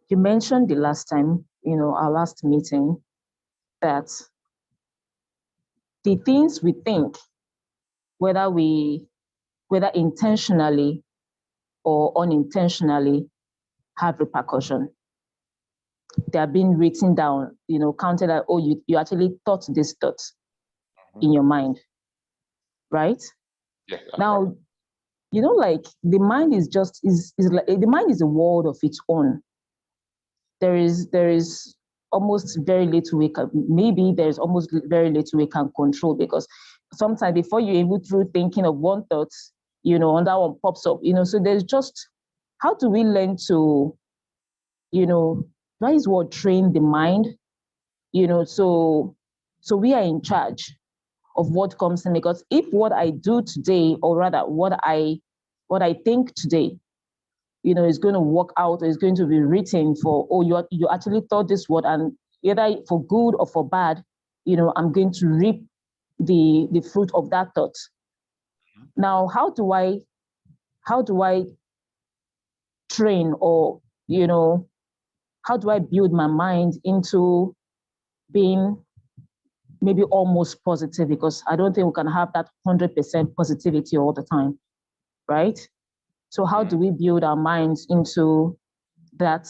you mentioned the last time, our last meeting, that the things we think, whether intentionally or unintentionally, have repercussion. They are being written down, counted that, oh, you actually thought this thought in your mind, right? Yes. Now, like the mind is like the mind is a world of its own. There is almost very little we can, maybe there's almost very little we can control, because sometimes before you're able through thinking of one thought, another one pops up, so there's just, how do we learn to, that is what train the mind, so we are in charge of what comes in, because if what I do today, or rather what I think today, is going to work out, or is going to be written for, oh, you actually thought this word, and either for good or for bad, I'm going to reap the fruit of that thought. Now, how do I train, or how do I build my mind into being maybe almost positive? Because I don't think we can have that 100% positivity all the time, right? So how do we build our minds into that,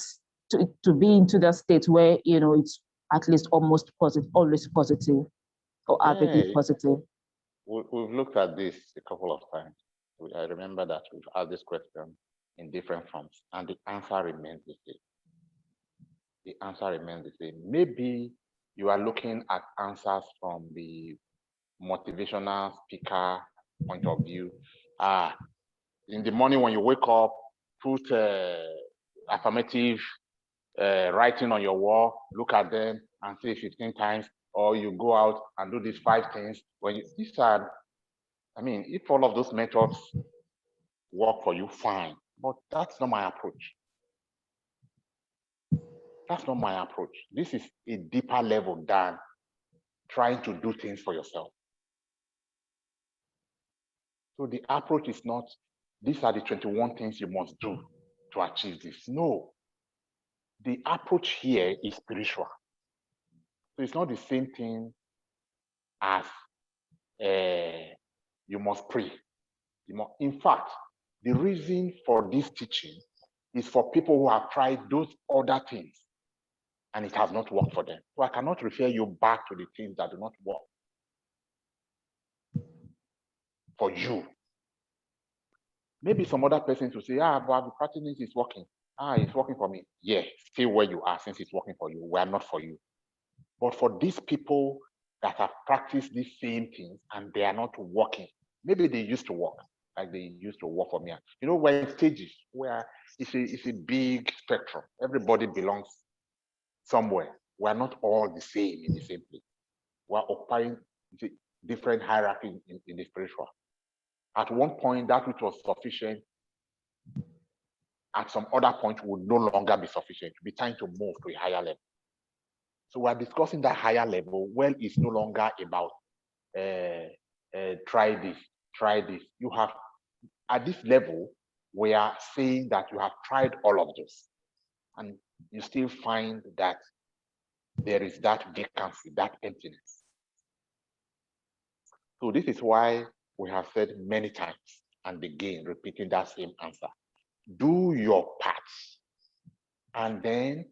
to be into that state where, it's at least almost positive, always positive, or averagely positive? We've looked at this a couple of times. I remember that we've asked this question in different forms, and the answer remains the same. The answer remains the same. Maybe you are looking at answers from the motivational speaker point of view. In the morning when you wake up, put affirmative writing on your wall, look at them and say 15 times, or you go out and do these 5 things. These are, if all of those methods work for you, fine. But that's not my approach. That's not my approach. This is a deeper level than trying to do things for yourself. So the approach is not, these are the 21 things you must do to achieve this. No. The approach here is spiritual. So it's not the same thing as you must pray. In fact, the reason for this teaching is for people who have tried those other things and it has not worked for them. So I cannot refer you back to the things that do not work for you. Maybe some other persons will say, but I've been practicing this, it's working. It's working for me. Yeah, stay where you are since it's working for you. We are not for you. But for these people that have practiced these same things and they are not working, maybe they used to work, like they used to work for me. We're in stages where it's a big spectrum. Everybody belongs somewhere. We're not all the same in the same place. We're occupying different hierarchies in the spiritual. At one point, that which was sufficient, at some other point, would no longer be sufficient. It'll be time to move to a higher level. So we're discussing that higher level. Well, it's no longer about try this. You have, at this level, we are saying that you have tried all of this, and you still find that there is that vacancy, that emptiness. So this is why we have said many times, and again, repeating that same answer. Do your part, and then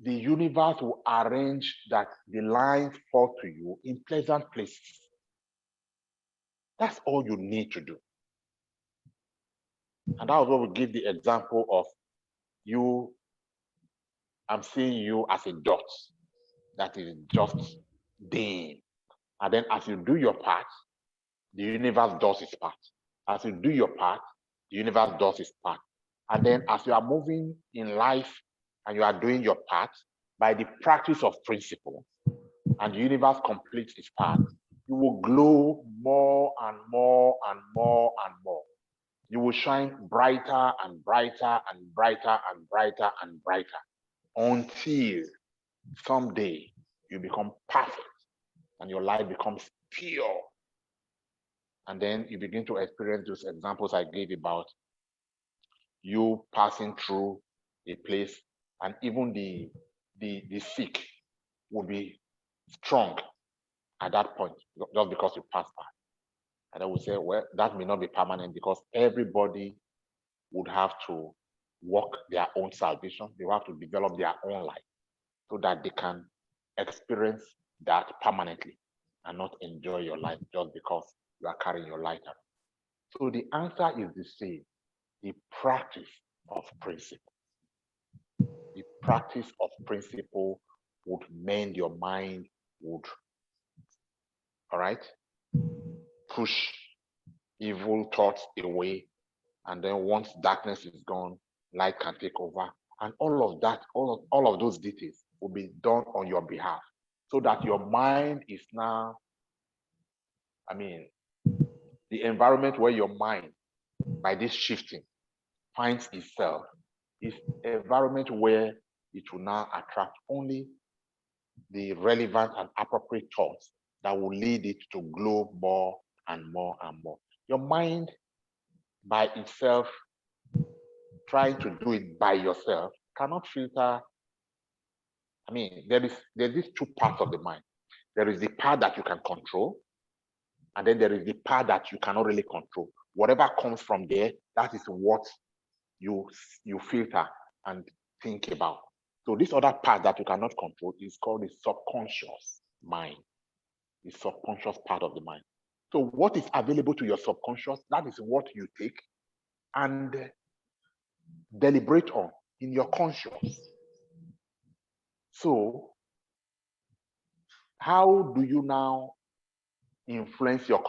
the universe will arrange that the lines fall to you in pleasant places. That's all you need to do. And that was what we give the example of you. I'm seeing you as a dot that is just dim. And then as you do your part, the universe does its part. As you do your part, the universe does its part. And then as you are moving in life and you are doing your part, by the practice of principle, and the universe completes its part, you will glow more and more and more and more. You will shine brighter and brighter and brighter and brighter and brighter until someday you become perfect and your life becomes pure. And then you begin to experience those examples I gave about you passing through a place and even the sick will be strong at that point, just because you pass by. And I would say, well, that may not be permanent, because everybody would have to work their own salvation. They will have to develop their own life so that they can experience that permanently and not enjoy your life just because you are carrying your light around. So the answer is the same: the practice of principle. The practice of principle would mend your mind, would, all right, push evil thoughts away. And then once darkness is gone, light can take over. And all of that, all of those details will be done on your behalf, so that your mind is now, the environment where your mind, by this shifting, finds itself is an environment where it will now attract only the relevant and appropriate thoughts that will lead it to glow more and more and more. Your mind by itself, trying to do it by yourself, cannot filter. There's these two parts of the mind. There is the part that you can control, and then there is the part that you cannot really control. Whatever comes from there, that is what you filter and think about. So this other part that you cannot control is called the subconscious mind, the subconscious part of the mind. So what is available to your subconscious, that is what you take and deliberate on in your conscious. So how do you now influence your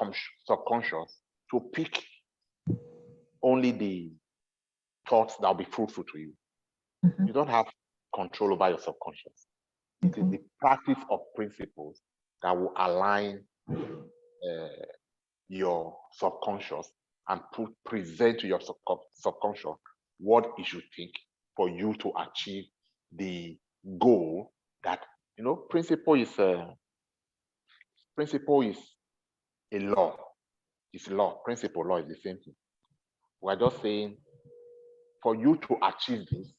subconscious to pick only the thoughts that will be fruitful to you? You don't have control over your subconscious. It is the practice of principles that will align your subconscious and present to your subconscious what it should think for you to achieve the goal. That, principle is a law. It's law. Principle, law is the same thing. We're just saying, for you to achieve this,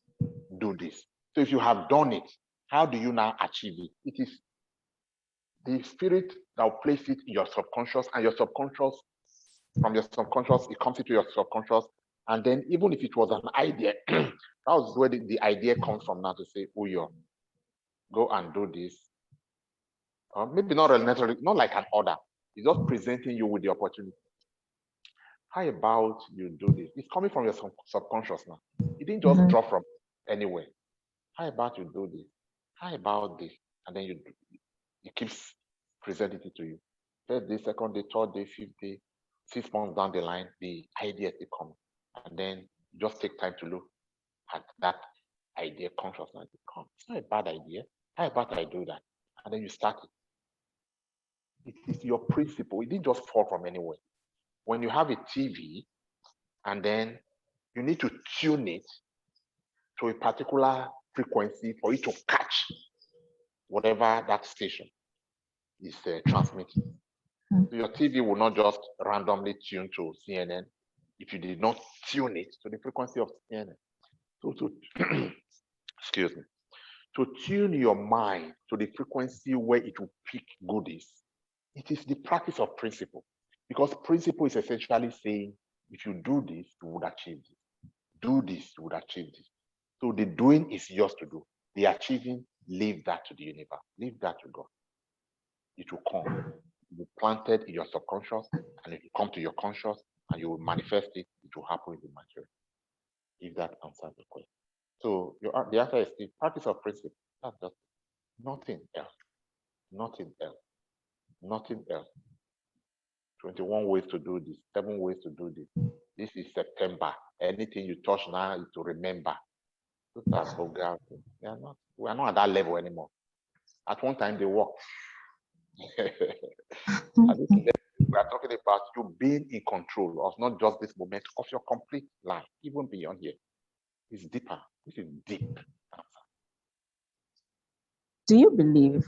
do this. So if you have done it, how do you now achieve it? It is the spirit that will place it in your subconscious, and your subconscious, from your subconscious, it comes into your subconscious. And then even if it was an idea, that was where the idea comes from now, to say, oh, yeah, go and do this. Or maybe not necessarily, not like an order. It's just presenting you with the opportunity. How about you do this? It's coming from your subconscious now. It didn't just drop from anywhere. How about you do this? How about this? And then it keeps presenting it to you. First day, second day, third day, fifth day, 6 months down the line, the ideas they come. And then you just take time to look at that idea consciousness. It's not a bad idea. How about I do that? And then you start it. It is your principle. It didn't just fall from anywhere. When you have a TV, and then you need to tune it to a particular frequency for it to catch whatever that station is transmitting. So your TV will not just randomly tune to CNN if you did not tune it to the frequency of CNN. So excuse me. To tune your mind to the frequency where it will pick goodies, it is the practice of principle. Because principle is essentially saying, if you do this, you would achieve this. Do this, you would achieve this. So the doing is yours to do. The achieving, leave that to the universe. Leave that to God. It will come. It will be planted in your subconscious, and it will come to your conscious, and you will manifest it. It will happen in the material. If that answers the question. So the answer is the practice of principle. That's just nothing else. Nothing else. Nothing else. 21 ways to do this, 7 ways to do this. This is September. Anything you touch now is to remember. That's vulgar. We are not at that level anymore. At one time they worked. We are talking about you being in control of not just this moment, of your complete life, even beyond here. It's deeper. This is deep. Do you believe